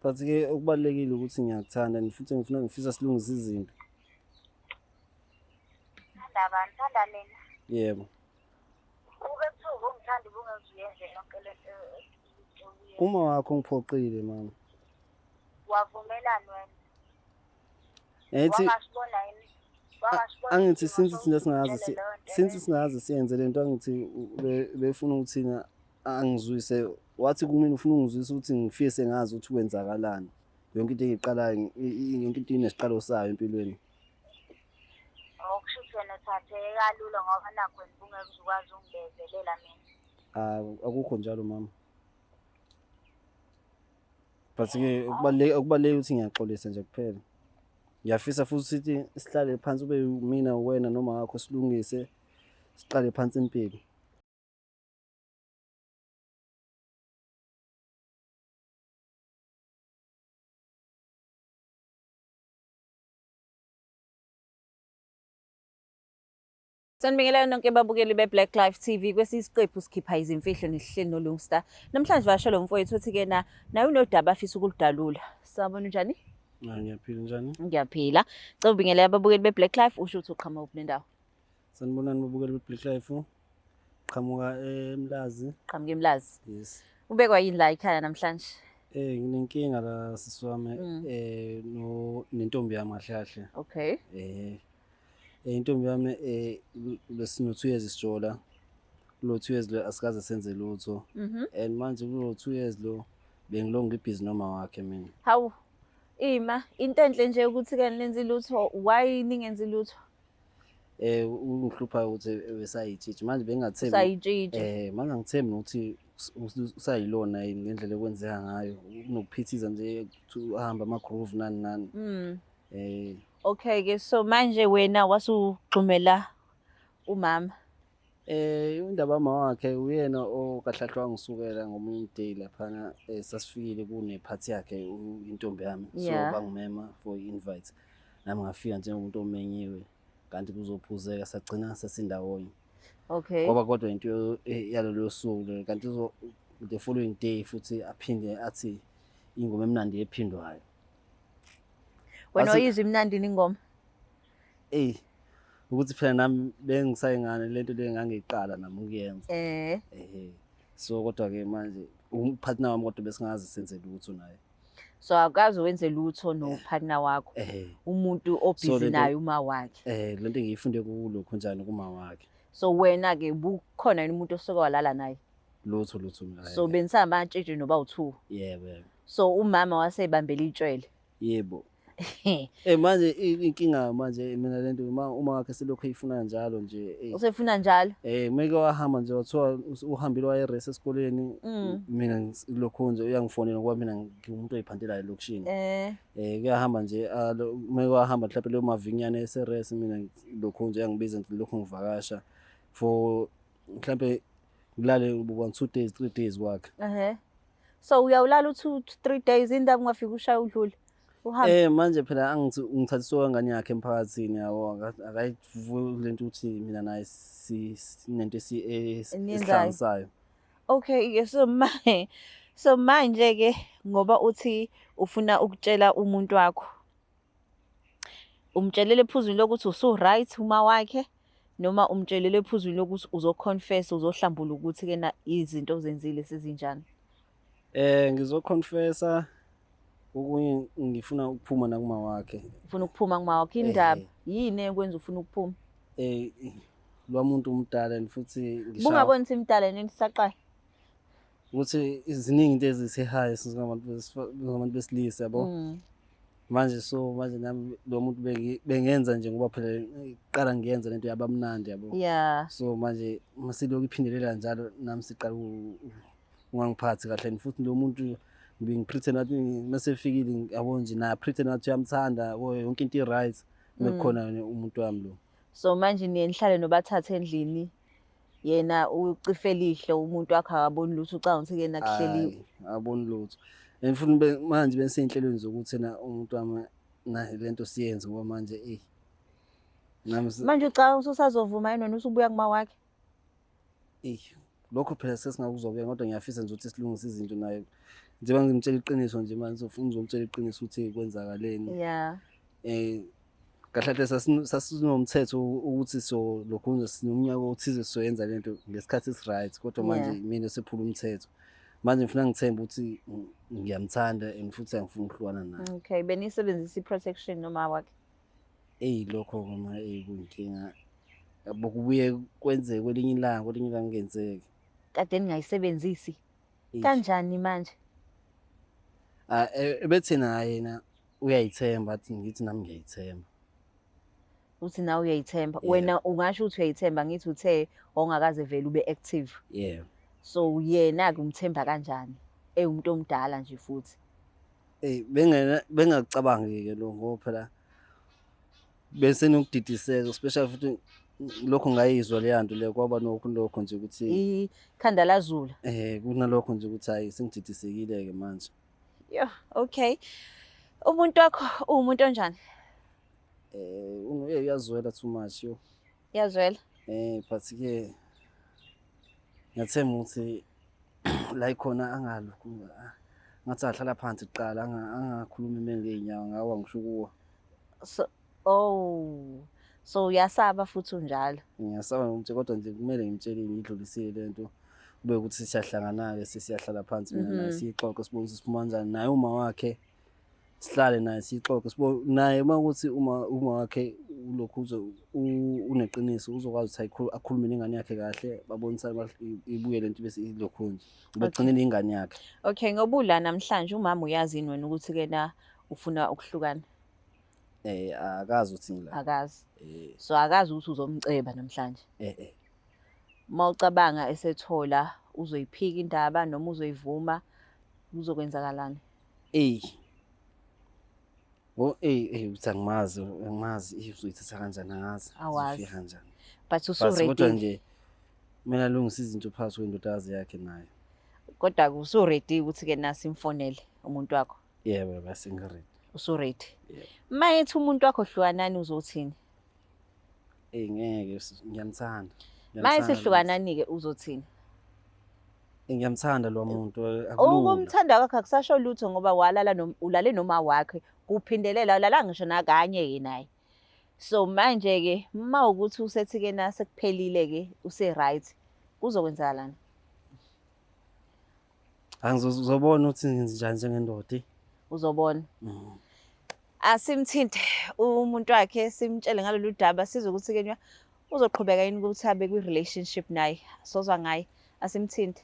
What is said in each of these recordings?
But-ke okubalulekile ukuthi ngiyakuthanda futhi ngifisa silungise izinto. Thanda abantu, thanda mina. Yebo. Ube busuku ungithanda ubungenziyenze yonke lento. Uma wakho ngiphoqile mama. Wavumelana wena. Ethi Wangasibona yini? Wangasibona. Angithi since singazi siyenze lento angithi befuna ukuthina angizwise wathi kumina ufuna ungizwisa ukuthi ngifise ngazi ukuthi kwenzakalani. Yonke into engiqalayo yonke into inesiqalo sayo empilweni. Okushuthi wena thathe kalula ngoba nakho wena ungeke uzukwazi ungibezelela mina. Akukho njalo mama. But-ke okubalulekile ukuthi ngiyaxolisa nje kuphela. Ngiyafisa futhi ukuthi sihlale phansi ube mina wena noma wakho silungise siqale phansi impilo. Sanibingelela nonke babukeli beBlack Life TV kwesisiqephu sikhipha izimfihlo nesihleli noLungstar. Namhlanje vashelo mfowethu uthi-ke naye unodaba afisa ukulidalula. Sabona njani? Ngiyaphila njani? Ngiyaphila. Cela ubingelela ababukeli beBlack Life usho ukuthi uqhamuka kuphi nendawo? Sanibonani babukeli beBlack Life. Qhamuka eMlazi. Qhamuka eMlazi. Yes. Ubekwa yini la ekhaya namhlanje? Nginenkinga la sisi wami nentombi yami kahle kahle. Okay. Intombi yami besino 2 years isijola. Kulo 2 years lo asikaze senze lutho. And manje kulo 2 years lo bengilonga ibhizi noma wakhe mina. Hawu. Ima into enhle nje ukuthi ke nenze lutho why ningenzi lutho? Ungihlupha ukuthi besayitshitshi manje bengathembi. Sayitshitshi. Manje ngithembi ukuthi usayilona ngendlela ekwenzeka ngayo kunokuphithiza nje uhamba ama groove nani. Okay ke so manje wena wasugxumela umama. Indaba mama wakhe uyena okahlahlwa ngisukela ngomunye day lapha sasifikile kune party yakhe intombi yami so bangimema for invite nami ngafika njengomuntu omenyiwe kanti kuzophuzeka sagcina sesindawonye. Okay. Ngoba kodwa into yalelo suku kanti the following day futhi aphinde athi ingoma emnandi ephindwayo. Wena uyizwa imnandi ingoma? Ukuthi phela nami bengisayingane lento lengangiqala nami ukuyenza. So kodwa ke manje upartner wami kodwa besingazi senze lutho naye. So akazi wenze lutho nopartner wakho. Umuntu obusy naye uma wakhe. Lento ngiyifunde kulokho njani kuma wakhe. So wena ke bukhona yini umuntu osoke walala naye? Lutho mina. So benisama ntshitshi noba u2? Yebo. So umama wasebambela itshwele? Yebo. Manje inkinga manje mina lento uma wakhe selokho eyifuna njalo nje. Usefuna njalo? Meke wahamba nje wathiwa uhambile wayerese esikoleni mina lokho nje uyangifonela ngoba mina ngiumuntu oyiphantelayo lokushini. Kuyahamba nje meke wahamba mhlawumbe lo mavinyane eserese mina lokho nje yangibiza nje lokho ngivakasha for mhlawumbe ngilale 1-2 days 3 days kwakhe. So uyawulala 2-3 days indaba ungafika ushaya udlule? Manje phela angithi ngithathiswa ngane yakhe emphakathini yabo akayivuki lento ukuthi mina naye sinento esihlangisayo. Okay so manje ke ngoba uthi ufuna ukutshela umuntu wakho umtshelele ephuzwini lokuthi usu right uma wakhe noma umtshelele ephuzwini lokuthi uzoconfess uzohlambula ukuthi ke na izinto ozenzile sezinjani? Ngizoconfessa okunye ngifuna ukuphuma nakuma wakhe. Ufuna ukuphuma kuma wakhe indaba yini ekwenza ufuna ukuphuma? Lo muntu umdala futhi ngisho ungaboni ukuthi imdala nini saqala ukuthi iziningi into ezisehigh singabantu besilisa yabo. Manje manje nami lo muntu bengenza nje ngoba phela iqala ngiyenza lento yabamnandi yabo. So manje masiloko iphindelela njalo nami siqala ungangiphathi kahle futhi lo muntu ngipretend ukuthi mase fikile yabo nje na pretend ukuthi uyamthanda yonke into right mekukhona umuntu wami lo. So manje nihlale nobathatha endlini yena ucifela ihlo umuntu wakhe akaboni lutho ucanga ukuthi kena kuhleliwe akaboni lutho. And futhi manje bensenhlelweni zokuthi na umuntu wami na lento siyenze ngoba manje nami manje ucanga usazovuma yena usubuya kuma wakhe? Lokho phela sesingakuzokuya kodwa ngiyafisa nje ukuthi silungise izinto naye njengoba ngimtshela iqiniso nje manje ngizomtshela iqiniso ukuthi kwenzakaleni. Yeah. Kahle kahle sasinomthetho ukuthi so lokhu sinomnyaka othize soyenza lento ngesikhathi esi-right kodwa manje mina sephula umthetho. Manje ngifuna ngithembe ukuthi ngiyamthanda and futhi angifuni ukuhlukana naye. Okay, benisebenzisa i-protection noma wakhe? Lokho noma kuyinkinga. Bokubuye kwenzeke kwelinye ilanga kungenzeki. Kade ningayisebenzisi. Kanjani manje? Ebethina yena uyayithemba athi ngithi nami ngiyayithemba. Uthi nawe uyayithemba. Wena ungasho ukuthi uyayithemba ngithi uthe ongakaze vele ube active. Yeah. So yena ke umthemba kanjani? Umuntu omdala nje futhi. Bengacabangi ke lo ngoba phela bese nokudidiseka especially futhi lokho ngayizwa le yanto le kwaba lokho nje ukuthi ikhanda lazula. Kunalokho nje ukuthi hayi sengididisekile ke manje. Yeah, okay. Umuntu wakho umuntu onjani? Uyazwela too much yo. Yazwela? But ke ngiyathemba ukuthi la ikhona angalokhu ngathi ahlala phansi kuqala angakhuluma ngeinyawo ngawa ngisho kuwo. So uyasaba futhi unjalo. Ngiyasaba ukuthi kodwa nje kumele ngimtshele ngidlulisile lento kube ukuthi siyahlangana ke siyahlala phansi mina naye sixoxe sibone ukuthi siphuma kanjani naye uma wakhe sihlale naye sixoxe sibone naye makuthi uma wakhe ulokhu uneqiniso uzokwazi ukuthi akhulume nengane yakhe kahle babonisana ibuye lento bese ilokho nje bagcinele ingane yakhe. Okay, ngobula namhlanje umama uyazini wena ukuthi ke na ufuna ukuhlukana? Akazi uthi ngila. Akazi. So akazi ukuthi uzomceba namhlanje. Mawucabanga esethola uzoyiphika indaba noma uzoyivuma uzokwenzakalani? Uthi angimazi uzoyithatha kanjani angazi uzofika kanjani. But usu-ready. Kodwa nje mina alungisa izinto phakathi kwendodazi yakhe naye. Kodwa usu-ready ukuthi ke nasi imfonele umuntu wakho? Yebo base ngi-ready. Usu-ready. Mayethi umuntu wakho hlukanani uzothini? Ngeke ngiyamthanda. Mayethi hlukanani ke uzothini? Ngiyamthanda lo muntu akulula. Ukumthanda kwakhe akusasho lutho ngoba ulale noma wakhe kuphindelela ulala ngisho nakanye ke naye. So manje ke mawukuthi usethi ke na sekuphelile ke use right kuzokwenzakalani? Angizobona ukuthi ngenzenjani njengendoda. Uzobona. Asimthinte umuntu wakhe simtshele ngalolu daba sizwe ukuthi ke uzoqhubeka yini ukuthi abe kwi relationship naye sozwa ngaye asimthinte.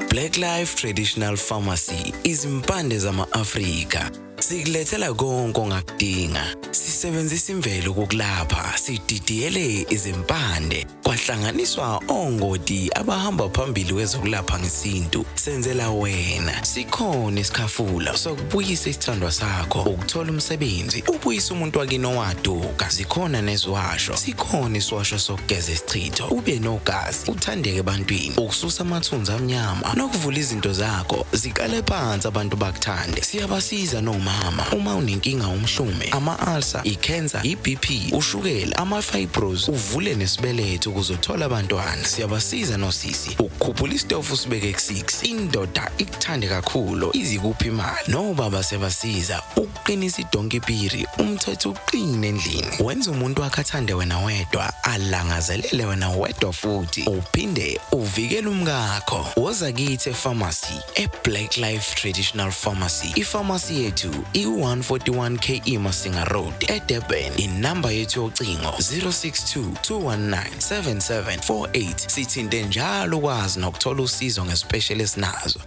Black Life Traditional Pharmacy izimpande zama-Afrika. Sikulethela konke ongakudinga. Sisebenzisa imvelo ukulapha, sididiyele izimpande. Kwahlanganiswa ongoti abahamba phambili kwezokulapha ngesintu. Senzela wena. Sikhona isikhafula sokubuyisa isithandwa sakho, ukuthola umsebenzi, ubuyisa umuntu wakini owaduka. Sikhona neziwasho. Sikhona isiwasho sokugeza isichitho, ube nogazi, uthandeke ebantwini, ukususa amathunzi amnyama, nokuvula izinto zakho zikale phansi abantu bakuthande. Siyabasiza nomama uma unenkinga umhlume, ama-ulcer, i-cancer, i-BP, ushukela, ama-fibros, uvule nesibeletho ukuzothola abantwana. Siyabasiza nosisi ukukhuphula isitofu sibeke ku-6, indoda ikuthande kakhulu izikuphi imali. Nobaba sebasiza ukuqinisa idonkipiri, umthetho uqine endlini. Wenza umuntu wakhe athande wena wedwa, alangazelele wena wedwa futhi uphinde uvikele umkakho. Woza kithi epharmacy eBlack Life Traditional Pharmacy. Ipharmacy yethu i-141 KE Masinga Road eDurban. Inamba yethu yocingo 062 219 7748. Sithinte njalo ukwazi nokuthola usizo nge-specialist nazo.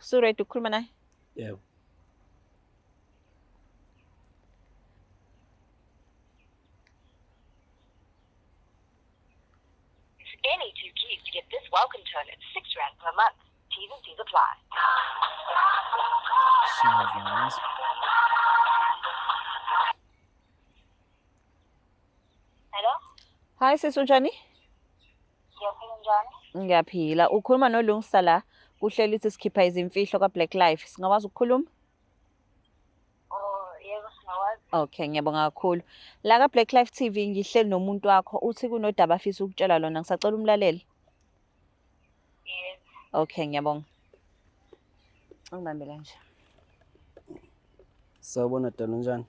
Usu-ready ukukhuluma naye? Yebo. Any 2 keys to get this welcome toilet, R6 per month. T's and C's apply. Hello? Hi sis unjani? Siyaphila njani? Ngiyaphila. Ukhuluma noLungisa la. Kuhleli ithi sikhipha izimfihlo kwaBlack Life. Singakwazi ukukhuluma? Oh, yebo singakwazi. Okay, ngiyabonga kakhulu. La ka Black Life TV ngihleli nomuntu wakho uthi kunodaba afisa ukutshela lona, ngisacela umlaleli. Yes. Okay, ngiyabonga. Ungibambela nje. Sawubona Dalo, njani?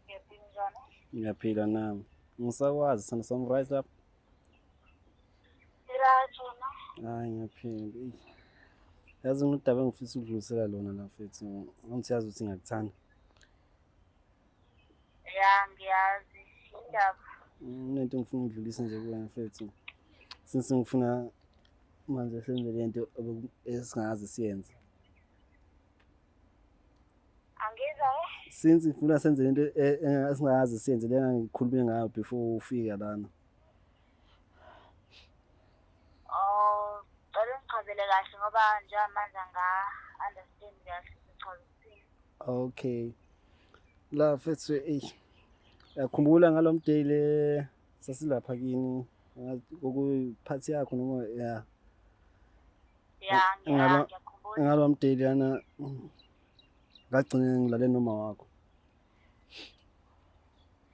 Ngiyaphila njani? Ngiyaphila nami. Ngisakwazi sana some right lapha. Right wena? Hayi ngiyaphila. Yazi unodaba engifisa ukudlulisela lona la mfethu. Ngiyazi ukuthi ngiyakuthanda. Ya ngiyazi indaba. Unento engifuna ukudlulisa nje kuwena mfethu. Since ngifuna manje senze lento esingazi siyenze. Angizwa Since ngifuna senze lento esingazi siyenze lena ngikhulume ngayo before ufika lana. Oh, cela ngichazele kahle ngoba njengamanje understand kahle sichazisile. Okay. La mfethu yakhumbula ngalomdale sasilapha kini okuphathi yakho noma ya. Ya ngiyakhumbula. Ngalomdale yana ngagcina ngilale noma wakho.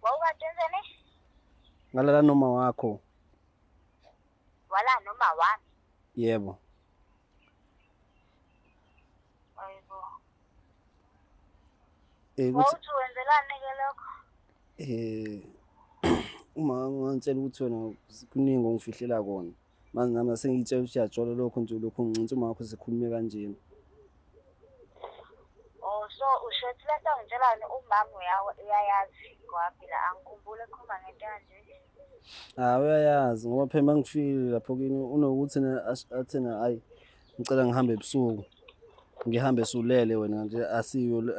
Wawukathenzeni? Ngalala noma wakho. Wala noma wami. Yebo. Ayibo. Ukuthi Wawuthi wenzelani ke lokho? uma ngicela ukuthi wena kuningi ongifihlela kona. Manje nami sengitshela ukuthi uyajola lokho nje lokho ngincintshe uma wakho sikhulume kanjeni. Oh, so ushothi lento ngitshelani umama uyayazi kwapi la angikhumbule khoma ngento kanje. Uyayazi ngoba phela mangifile lapho kini unokuthi athena hayi ngicela ngihambe ebusuku. Ngihambe sulele wena nje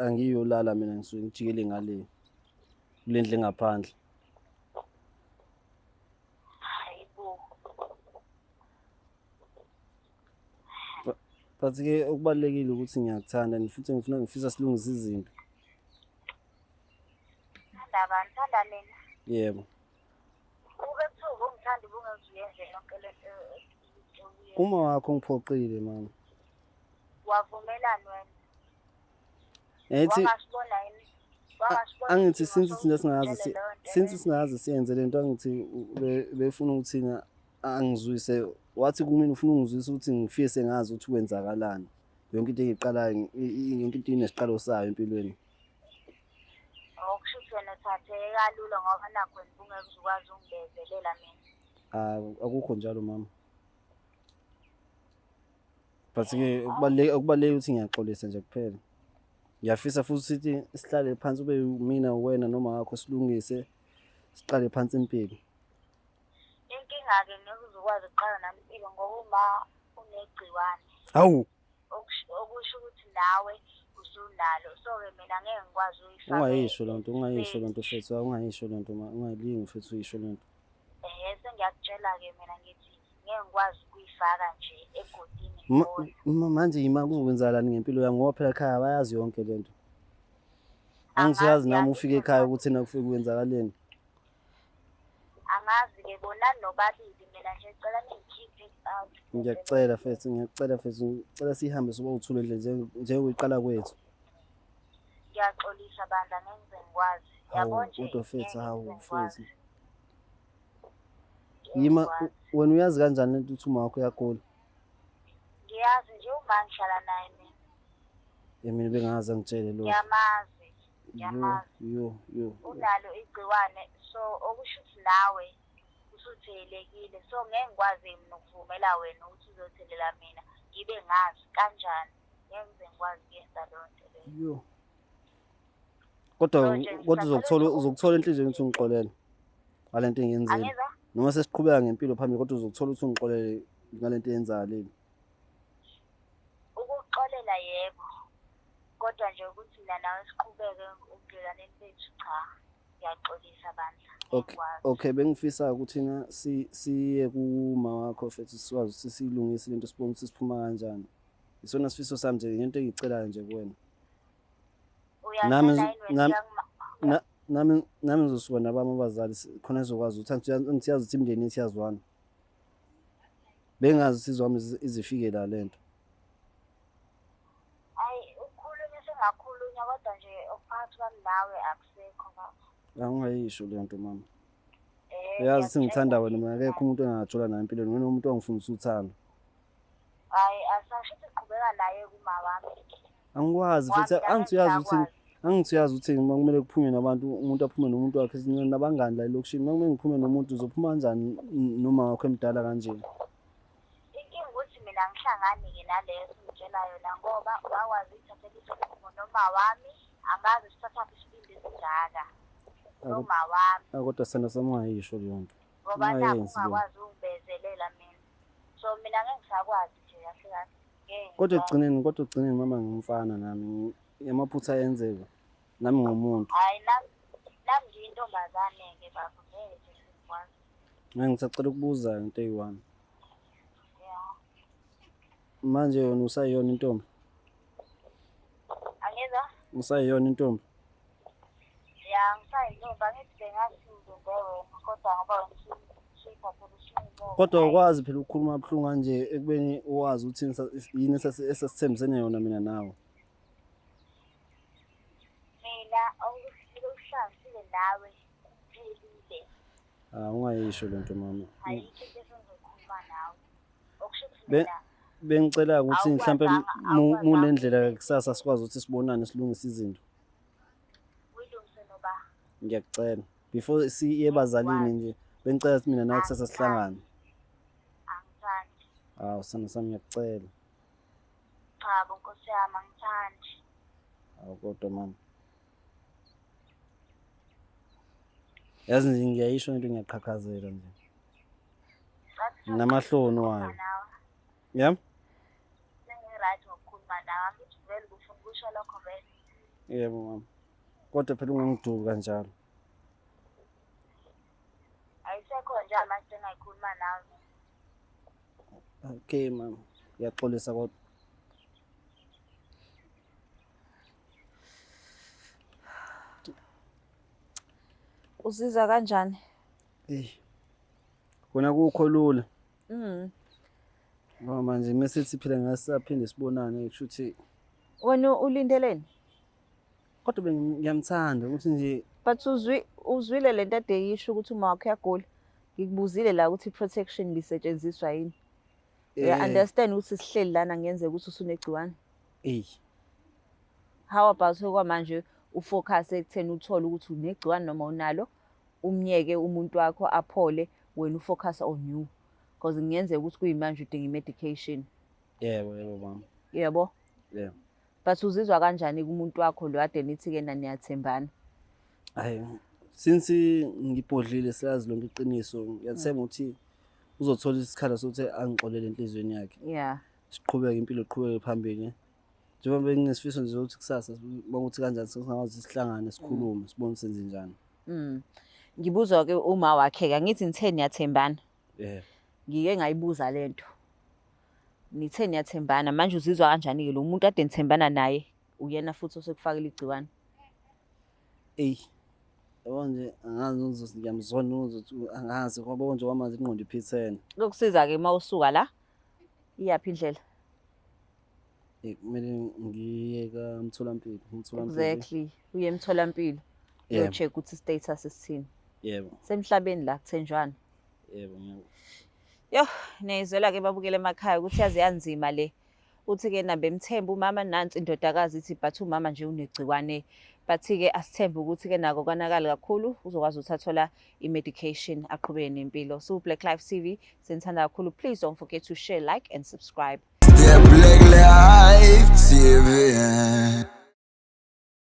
angiyolala mina ngisuke ngijikele ngale. Kulendle ngaphandle. Hayibo. But ke okubalekile ukuthi ngiyakuthanda futhi ngifisa silungise izinto. Thanda mina. Yebo. Ube busuku ungithanda ubungeziyenze yonke lento. Uma wakho ngiphoqile mama. Wavumelana wena. Ethi Wangasibona yini? angithi since singazi siyenze lento angithi befuna ukuthina angizwise wathi kumina ufuna ungizwisa ukuthi ngifise ngazi ukuthi kwenzakalani. Yonke into engiqalayo yonke into inesiqalo sayo empilweni. Okusho ukuthi wena thathe kalula ngoba nakho ungeke uzukwazi ungibezelela mina. Akukho njalo mama. But ke okubaleka ukuthi ngiyaxolisa nje kuphela. Ngiyafisa futhi ukuthi sihlale phansi ube mina wena noma wakho silungise siqale phansi impilo. Inkinga ke ngeke uzukwazi ukuqala nami impilo ngoba uma unegciwane. Hawu. Okusho ukuthi nawe usunalo. So ke mina ngeke ngikwazi uyifaka. Ungayisho lonto mfethu, ungayisho lonto ungayilingi mfethu uyisho lonto. Sengiyakutshela ke mina ngithi ngeke ngikwazi ukuyifaka nje egodini. Manje yima kuzokwenzakalani ngempilo yami ngoba phela ekhaya bayazi yonke lento. Angisazi nami ufike ekhaya ukuthi na kufike kwenzakaleni. Angazi ke bona nobabili mina nje ngicela ningikhiphe out. Ngiyacela mfethu, ngicela sihambe soba uthule nje njengokuqala kwethu. Ngiyaxolisa bandla ngenze ngikwazi. Yabo nje. Kodwa mfethu mfethu. Yima wena uyazi kanjani lento ukuthi uma wakho uyagula? Ngiyazi nje uma ngihlala naye mina. Mina bengazi angitshele lokho. Ngiyamazi. Yo. Unalo igciwane so okusho ukuthi nawe usuthelekile so ngeke ngikwazi mina ukuvumela wena ukuthi uzothelela mina ngibe ngazi kanjani ngeke ngize ngikwazi kuyenza lonto leyo. Yo. Kodwa uzokuthola inhliziyo ukuthi ungixolele ngalento engiyenzile. Noma sesiqhubeka ngempilo phambili kodwa uzokuthola ukuthi ungixolele ngalento eyenzakalile. Ukuxolela yebo. Kodwa nje ukuthi mina nawe siqhubeke ubudlelwane bethu cha. Ngiyaxolisa bandla. Okay bengifisa ukuthi na siye kuma wakho futhi sikwazi ukuthi silungise lento sibone ukuthi siphuma kanjani. Isona sifiso sami nje into engicelayo nje kuwena. Nami ngizosuka nabami abazali khona sizokwazi ukuthi ngiyazi ukuthi imndeni ethi yazwana. Bengazi sizwami izifike la lento. Hayi ukhulunywe sengakhulunywa kodwa nje okuphakathi kwami nawe akusekho baba. Angingayisho le nto mama. Uyazi sengithanda wena mina akekho umuntu engajola naye empilweni. Wena umuntu ongifundisa uthando. Hayi asasho ukuthi uqhubeka naye kuma wami. Angikwazi futhi angithi uyazi ukuthi uma kumele kuphume nabantu umuntu aphume nomuntu wakhe nabangani la elokishini. Uma kumele ngiphume nomuntu uzophuma kanjani noma wakho emdala kanje? Inkinga ukuthi mina ngihlangani-ke naleyo ngitshela yona ngoba wakwazi ukuthathela isikhumo noma wami angazi sithathaphi isibindi esingaka noma wami. Kodwa sena samungayisho leyo nto. Ngoba nakho ungakwazi ukungibezelela mina. So mina ngeke ngisakwazi nje kahle kahle. Kodwa ugcineni mama ngimfana nami yamaphutha ayenzeka nami ngumuntu. Hayi nami nje intombazane-ke baba ngeke ngikwazi. Ngisacela ukubuza into eyi-1. Yeah. Manje yona usayiyona intombi? Angizwa? Usayiyona intombi? Ya ngisayintombi angithi bengasizwe wena kodwa ngoba wena usuyithathela isinqumo. Kodwa ukwazi phela ukukhuluma buhlungu kanje ekubeni uwazi ukuthi yini esasithembisene yona mina nawe. Mina okuhlanzile nawe kuphelile. Ungayisho le nto mama. Ayikho into engizokhuluma nawe. Okusho ukuthi mina bengicela ukuthi mhlambe munendlela kusasa sikwazi ukuthi sibonane silungise izinto. uyilungise noba. Ngiyacela before siye bazalini nje bengicela ukuthi mina nawe kusasa sihlangane. Angithandi. Sana sami ngiyacela. Cha bo Nkosi yami angithandi. Kodwa mama. Yazi nje ngiyayisho into ngiyaqhaqhazela nje. Namahloni wayo. Yeah? Right ngokukhuluma nawe ngithi vele ufuna ukusho lokho vele. Yebo mama. Kodwa phela ungangidubi kanjalo. Ayisekho njalo manje engayikhuluma nawe. Okay mama. Ngiyaxolisa kodwa. Uzizwa kanjani? Kona kukho lula. Ngoba manje mesithi phela ngasisaphinde sibonane kusho ukuthi Wena ulindeleni? kodwa ngiyamthanda ukuthi nje But uzwile lento ade yisho ukuthi uma wakho uyagula. Ngikubuzile la ukuthi protection lisetshenziswa yini. Yeah, understand ukuthi sihleli lana ngiyenzeka ukuthi usunegciwane. How about okwamanje ufocus ekutheni uthole ukuthi unegciwane noma unalo umnyeke umuntu wakho aphole wena ufocus on you because ngiyenzeka ukuthi kuyimanje udinga medication. Yebo mama. Yebo. Yeah. But uzizwa kanjani kumuntu wakho lo ade nithi ke niyathembana? Hayi since ngibhodlile siyazi lonke iqiniso ngiyathemba ukuthi uzothola isikhala sokuthi angixolele enhlizweni yakhe. Yeah. Siqhubeke impilo iqhubeke phambili. Njengoba benginesifiso nje ukuthi kusasa bonguthi kanjani singazi sihlangane sikhulume sibone senze njani. Ngibuzwa ke uma wakhe ke ngithi nithe niyathembana. Ngike ngayibuza lento. Nithe niyathembana manje uzizwa kanjani ke lo muntu ade nithembana naye uyena futhi osekufakela igciwane? Yabo nje angazi ngiyamzona ukuthi angazi ngoba nje kwamanje ingqondo iphithene. Lokusiza ke mawusuka la iyapi indlela? Kumele ngiye kamtholampilo, Exactly. Uye emtholampilo. Yo check ukuthi status isithini. Yebo. Semhlabeni la kuthenjwana. Yebo. Yo, nezwela ke babukele emakhaya ukuthi yazi yanzima le. Uthi ke nabe emthemba umama nansi indodakazi ithi but umama nje unegciwane. Bathi ke asithembe ukuthi ke nako kanakala kakhulu uzokwazi ukuthathola i-medication aqhubeke nempilo. So Black Life TV senthanda kakhulu. Please don't forget to share, like and subscribe. The Black Life TV.